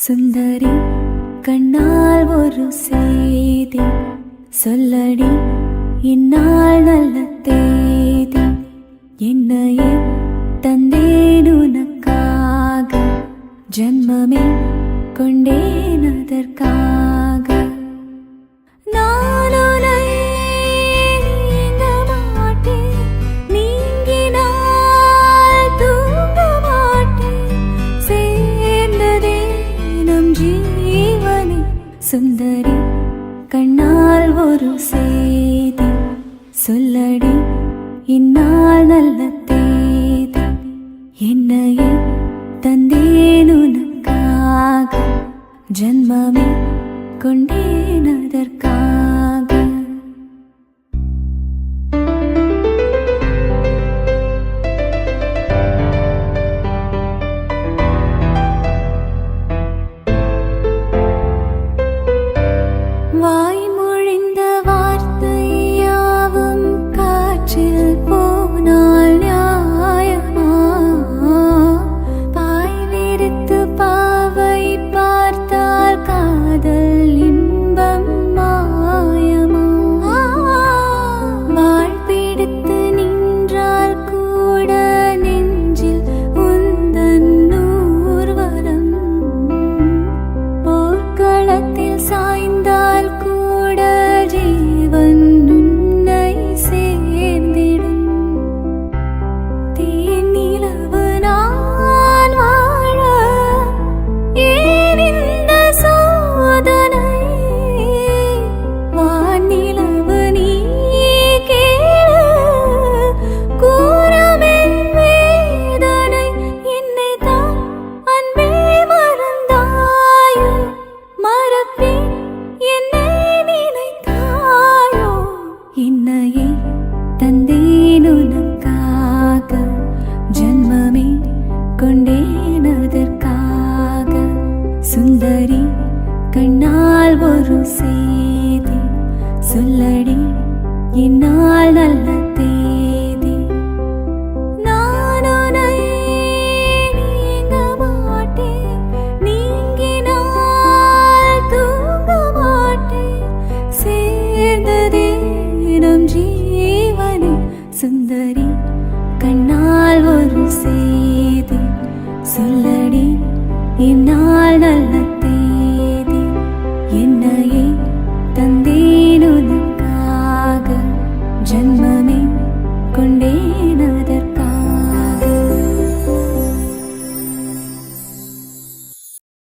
சுந்தரி கண்ணால் ஒரு செய்தி சொல்லடி, இந்நாள் நல்ல தேதி. என்னையே தந்தேன் உனக்காக, ஜன்மமே கொண்டேன் அதற்காக. நான் உன்னை நீங்க மாட்டேன், நீங்கினால் தூங்க மாட்டேன். சேர்ந்ததே நம் ஜீவனே. சுந்தரி கண்ணால் ஒரு செய்தி சொல்லடி, இந்நாள் நல்ல தேதி. என்னையே தந்தேன் உனக்காக, ஜன்மமே கொண்டேன் அதற்காக. வாய்மொழிந்த வார்த்தையாவும் காற்றில் போனால் நியாயமா? பாய் விரித்து பாவை பார்த்தால் காதல் இன்பம் மாயமா? வாழ் பிடித்து நின்றால் கூட நெஞ்சில் உந்தன் ஊர்வலம். போர்க்களத்தில் சாய்ந்தால் கூட ஜீவன் உன்னை சேர்ந்திடும். தேனிலவு நான் வாழ ஏன் இந்த சோதனை? வானிலவு நீ கேளு, கூறமென் வேதனை. என்னை தான் அன்பே மறந்தாயோ, மறப்பேன் என்னை நினைத்தாயோ. என்னையே தந்தேன் உனக்காக, ஜன்மமே கொண்டேன் அதற்காக. சுந்தரி கண்ணால் ஒரு செய்தி சொல்லடி, இந்நாள் நல்ல தேதி. நான் உன்னை நீங்க மாட்டேன், நீங்கினால் தூங்க மாட்டேன். சேர்ந்ததே நம் ஜீவனே. சுந்தரி கண்ணால் ஒரு செய்தி சொல்லடி, இந்நாள் நல்ல தேதி.